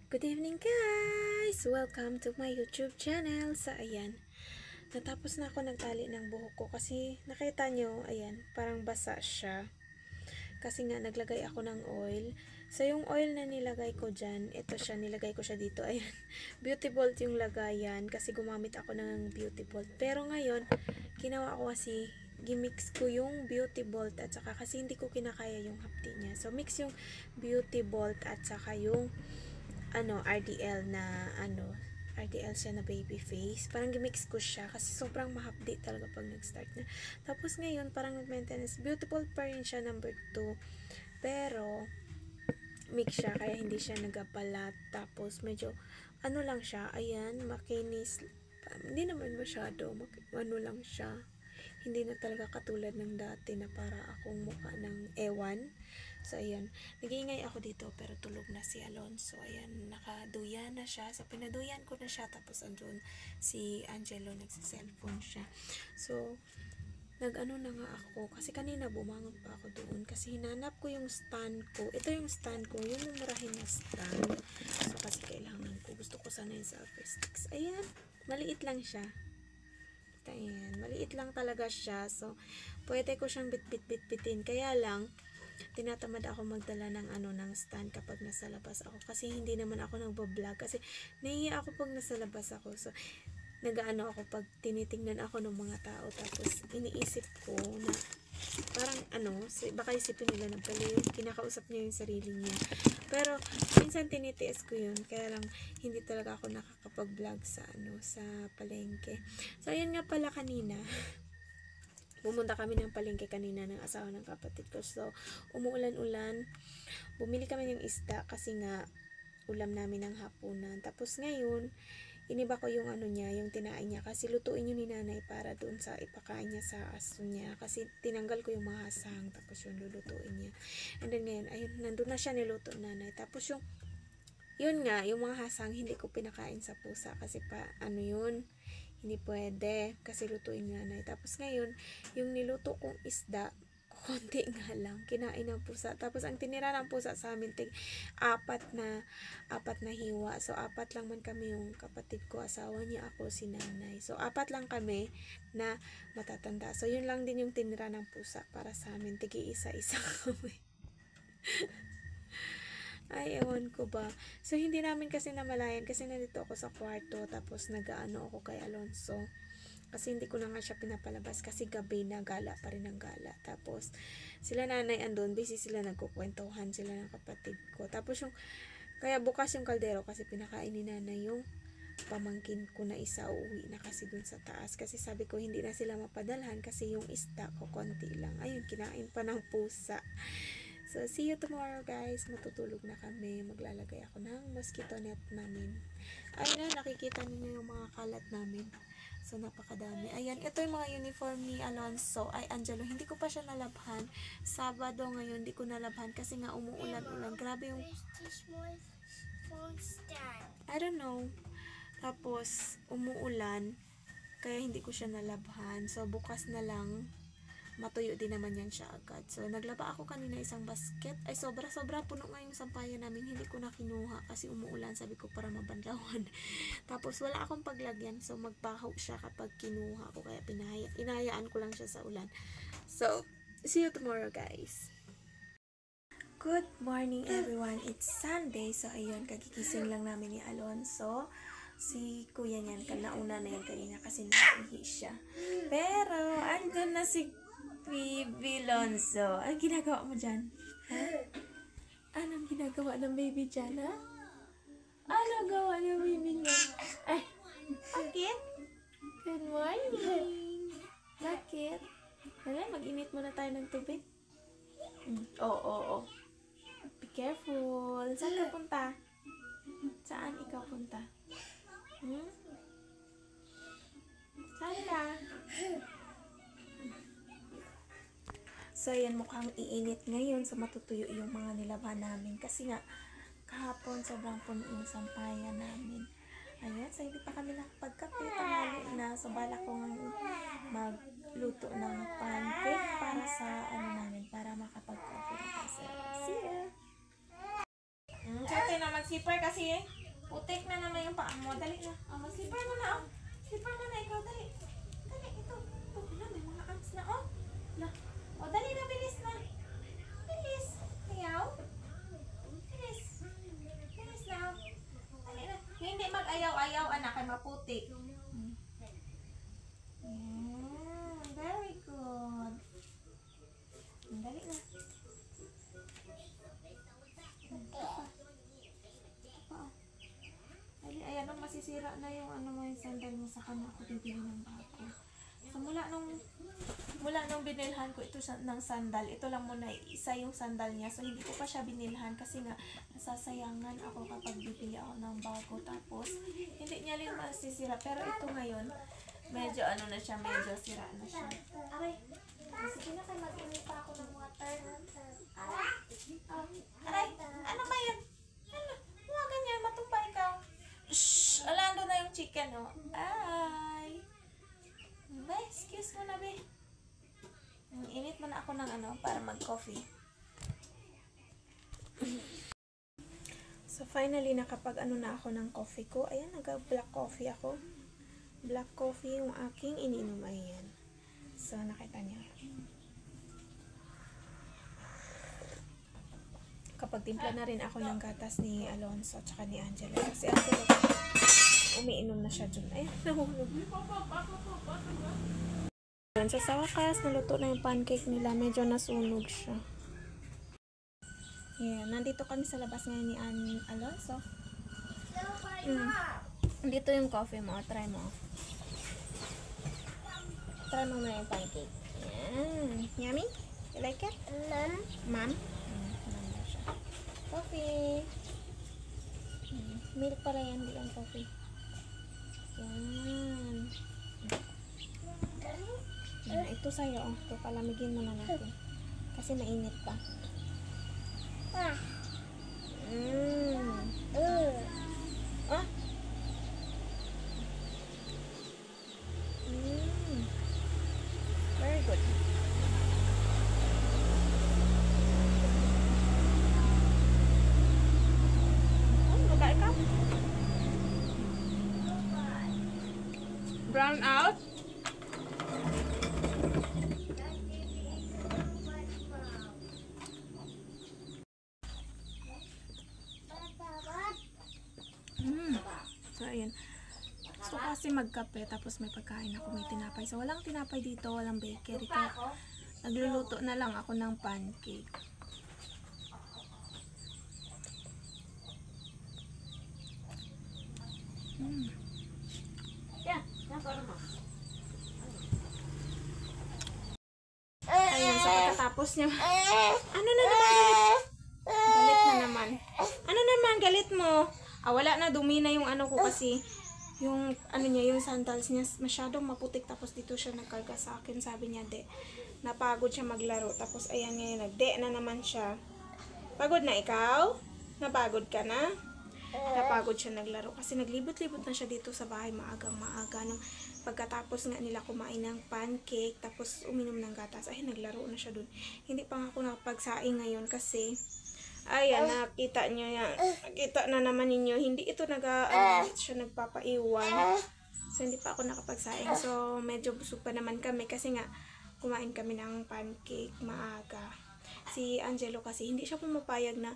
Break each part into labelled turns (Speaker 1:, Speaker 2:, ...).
Speaker 1: Good evening guys! Welcome to my YouTube channel. So ayan, natapos na ako nagtali ng buhok ko kasi nakita nyo, ayan, parang basa siya. Kasi nga naglagay ako ng oil. So yung oil na nilagay ko dyan, ito siya, nilagay ko siya dito. Ayan, Beauty Bolt yung lagayan kasi gumamit ako ng Beauty Bolt. Pero ngayon, ginawa ko kasi gimix ko yung Beauty Bolt at saka kasi hindi ko kinakaya yung hapdi niya. So mix yung Beauty Bolt at saka yung RDL na RDL siya na baby face. Parang gimix ko siya kasi sobrang mahapdi talaga pag nag-start na. Tapos ngayon, parang nag-maintenance. Beautiful pa rin siya, number 2. Pero, mix siya, kaya hindi siya nagapalat. Tapos, medyo, lang siya. Ayan, makinis. Hindi naman masyado. Lang siya. Hindi na talaga katulad ng dati na para akong mukha ng ewan. So, ayan. Nag-iingay ako dito pero tulog na si Alonso. Ayan, nakaduya na siya. So, pinaduyan ko na siya. Tapos, andun si Angelo, nagsa-cellphone siya. So, nag-ano na nga ako. Kasi kanina bumangon pa ako doon. Kasi hinanap ko yung stand ko. Ito yung stand ko. Yung mumurahin na stand. So, kasi kailangan ko. Gusto ko sana yung selfie sticks. Ayan. Maliit lang siya. Ayan, maliit lang talaga siya. So, pwede ko siyang bit-bit-bit-bitin. Kaya lang, tinatamad ako magdala ng ng stand kapag nasa labas ako. Kasi hindi naman ako nagbo-vlog. Kasi, nahihiya ako pag nasa labas ako. So, nag-ano ako pag tinitingnan ako ng mga tao. Tapos, iniisip ko na, parang baka isipin nila na pala yung kinakausap niya yung sarili niya. Pero, minsan tinitiis ko yun. Kaya lang, hindi talaga ako nakakapag-vlog sa sa palengke. So, ayun nga pala kanina. Pumunta kami ng palengke kanina ng asawa ng kapatid ko. So, umuulan-ulan. Bumili kami ng isda kasi nga, ulam namin ng hapunan. Tapos ngayon, iniba ko yung niya, yung tinain niya. Kasi lutuin yun ni nanay para doon sa ipakain niya sa aso niya. Kasi tinanggal ko yung mga hasang. Tapos yung lulutuin niya. And then ngayon, ayun, nandun na siya niluto nanay. Tapos yun nga, yung mga hasang, hindi ko pinakain sa pusa. Kasi yun, hindi pwede. Kasi lutuin ni nanay. Tapos ngayon, yung niluto kong isda, konti nga lang, kinain ng pusa. Tapos ang tinira ng pusa sa amin, apat na hiwa. So, 4 lang man kami, yung kapatid ko, asawa niya, ako, si nanay. So, 4 lang kami na matatanda. So, yun lang din yung tinira ng pusa para sa amin. Isa-isa kami. Ay, ewan ko ba. So, hindi namin kasi namalayan kasi nandito ako sa kwarto. Tapos, nag-ano ako kay Alonso. Kasi hindi ko na nga siya pinapalabas kasi gabi na, gala pa rin ang gala. Tapos, sila nanay andun, busy sila, nagkukwentuhan sila ng kapatid ko. Tapos kaya bukas yung kaldero kasi pinakain ni nanay yung pamangkin ko na isa, uuwi na kasi dun sa taas. Kasi sabi ko, hindi na sila mapadalhan kasi yung isda ko, konti lang. Ayun, kinain pa ng pusa. So, see you tomorrow guys. Matutulog na kami. Maglalagay ako ng mosquito net namin. Ayun na, nakikita niyo yung mga kalat namin. So, napakadami. Ayan, ito yung mga uniform ni Alonso. Ay, Angelo, hindi ko pa siya nalabhan. Sabado ngayon, hindi ko nalabhan kasi nga umuulan-ulan. Grabe yung... I don't know. Tapos, umuulan. Kaya hindi ko siya nalabhan. So, bukas na lang. Matuyo din naman yan siya agad. So, naglaba ako kanina isang basket. Ay, sobra-sobra puno nga yung sampayan namin. Hindi ko na kinuha kasi umuulan. Sabi ko para mabanlawan. Tapos, wala akong paglagyan. So, magbaho siya kapag kinuha ko. Kaya, inahayaan ko lang siya sa ulan. So, see you tomorrow, guys. Good morning, everyone. It's Sunday. So, ayun, kagigising lang namin ni Alonso. Si kuya niyan, nauna na yan kanina kasi nakihi siya. Pero, andun na si Baby Lonzo. Anong ginagawa mo dyan? Ha? Anong ginagawa ng baby dyan, ha? Anong gawa ng baby niya? Ay, bakit? Good morning. Bakit? Hala, mag-init muna tayo ng tubig. Oo. Be careful. Saan ka punta? Saan ikaw punta? Saan ka? So, ayan, mukhang iinit ngayon. So, matutuyo yung mga nilabhan namin. Kasi nga, kahapon, sobrang puno yung sampayan namin. Ayan, so hindi pa kami nakapagkape. Tanghali na. So, bala ko magluto ng pancake para sa, namin, para makapag-coffee na kasi. See ya! Kaya tayo na mag-zipper kasi Putik na naman yung paa mo. Dali na. Slipper mo na, oh. Slipper mo na ikaw. Dali. Dali, ito. Ito, wala. May mga ants na, oh. Dali na. Bilis na. Bilis. Ayaw. Bilis. Bilis na, oh. Dali na. Hindi mag-ayaw-ayaw, anak. Ay maputik. Very good. Dali na. Ayan, masisira na yung yung sandal mo sa kanya ako bibili ng bago. So, mula nung binilhan ko ito ng sandal, ito lang muna isa yung sandal niya. So, hindi ko pa siya binilhan kasi nga nasasayangan ako kapag bibili ako ng bago. Tapos, hindi niya rin masisira. Pero ito ngayon, medyo na siya, medyo sira na siya. Aray, sige na kayo, mag-init pa ako ng water. Aray, ano ba yan? Huwag ganyan, matumba ikaw. Shhh! Alando na yung chicken, oh. Ay! Be, excuse mo na, be. Init mo na ako ng para mag-coffee. So, finally, nakapag na ako ng coffee ko. Ayan, nag-black coffee ako. Black coffee yung aking ininom. Ayan. So, nakita niyo. Kapag timpla na rin ako ng gatas ni Alonso at saka ni Angela. Kasi Angela, umiinom na siya dun. Ayan, nahulog. So, sa wakas, naluto na yung pancake nila. Medyo nasunog siya. Ayan, nandito kami sa labas ngayon ni Alonso. Dito yung coffee mo. Try mo. Try mo na yung pancake. Ayan. Yummy? You like it? Mom? Coffee. Milk pala yan, hindi lang coffee. Yan. Ito sa'yo, oh. Ito, palamigin muna natin. Kasi mainit pa. Ah. Very good. Brown out. So, ayan. Gusto ko kasi magkape, tapos may pagkain ako, may tinapay. So, walang tinapay dito, walang bakery. Kaya, nagluluto na lang ako ng pancake. Ayan, so pagkatapos niya, ano na naman galit? Galit na naman. Ano naman, galit mo? Wala na, dumi na yung ko kasi, yung niya, yung sandals niya, masyadong maputik. Tapos dito siya nagkarga sa akin, sabi niya, napagod siya maglaro. Tapos ayan ngayon, na naman siya. Pagod na ikaw? Napagod ka na? Napagod siya naglaro kasi naglibot-libot na siya dito sa bahay maagang maaga nung pagkatapos nga nila kumain ng pancake tapos uminom ng gatas ay naglaro na siya dun. Hindi pa nga ako nakapagsaing ngayon kasi ayan, nakita niyo yan, nakita na naman ninyo, hindi ito siya nagpapaiwan, so hindi pa ako nakapagsaing. So medyo busog pa naman kami kasi nga kumain kami ng pancake maaga. Si Angelo kasi hindi siya pumapayag na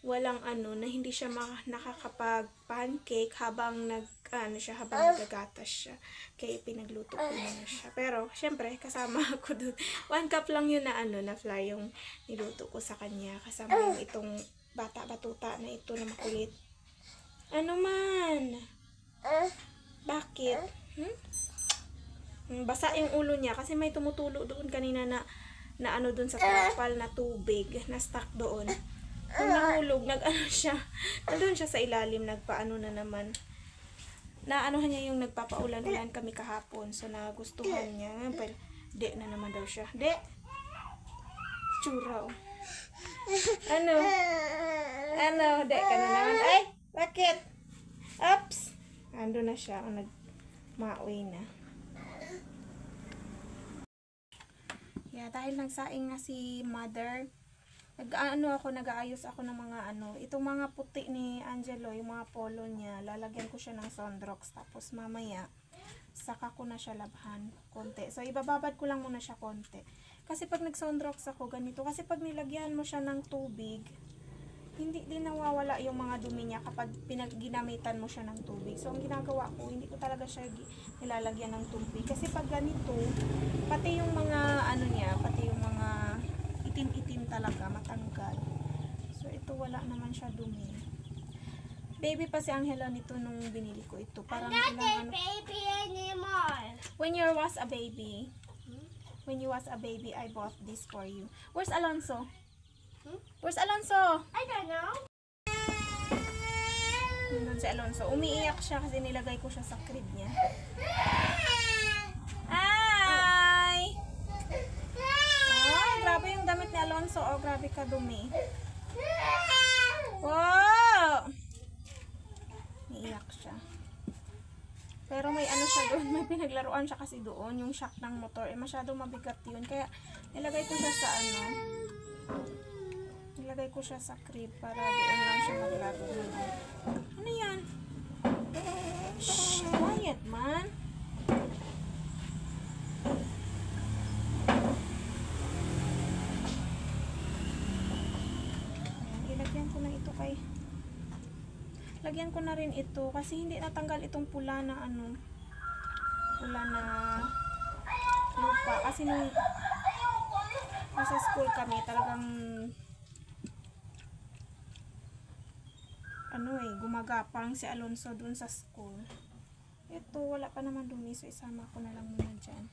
Speaker 1: walang na hindi siya nakakapag-pancake habang habang nagagatas siya. Kaya pinagluto ko na siya. Pero, syempre, kasama ako dun. 1 cup lang yun na flour yung niluto ko sa kanya. Kasama yung itong bata-batuta na ito na makulit. Ano man? Bakit? Basa yung ulo niya kasi may tumutulo doon kanina na doon sa trapal na tubig na stuck doon. Nung nahulog, siya, nandun siya sa ilalim, nagpaano na naman. Naanuhan niya yung nagpapaulan-ulan kami kahapon. So, nagustuhan niya. Pero, na naman daw siya. Churaw. Ano, ka na naman. Ay, bakit? Oops. Ando na siya. Nagmaoy na. Yeah, dahil nagsaing na si mother, Nag-aayos ako ng mga itong mga puti ni Angelo, yung mga polo niya, lalagyan ko siya ng Sunrox, tapos mamaya, saka ko na siya labhan, konti. So, ibababad ko lang muna siya konti. Kasi pag nag-Sunrox ako, ganito, kasi pag nilagyan mo siya ng tubig, hindi din nawawala yung mga dumi niya kapag ginamitan mo siya ng tubig. So, ang ginagawa ko, hindi ko talaga siya nilalagyan ng tubig. Kasi pag ganito, pati yung mga niya, pati yung mga itim-itim talaga, matanggal. So, ito wala naman siya dumi. Baby pa si Angelo nito nung binili ko ito. Parang ilang
Speaker 2: baby anymore.
Speaker 1: When you was a baby, I bought this for you. Where's Alonso? Where's Alonso?
Speaker 2: I don't know.
Speaker 1: Nandun si Alonso. Umiiyak siya kasi nilagay ko siya sa crib niya. Ay! Oh, grabe yung damit ni Alonso. Oh, grabe ka dumi. Wow! Umiiyak siya. Pero may siya doon. May pinaglaruan siya kasi doon. Yung shock ng motor. Masyadong mabigat yun. Kaya nilagay ko siya sa Nilagay ko siya sa crib para doon lang siya maglaro. Ano yan? Shh, quiet man. Ilagyan ko na ito lagyan ko na rin ito kasi hindi natanggal itong pula na pula na lupa. Kasi nung nasa school kami, talagang gumagapang si Alonso dun sa school. Ito, wala pa naman dumi, so isama ko na lang muna dyan.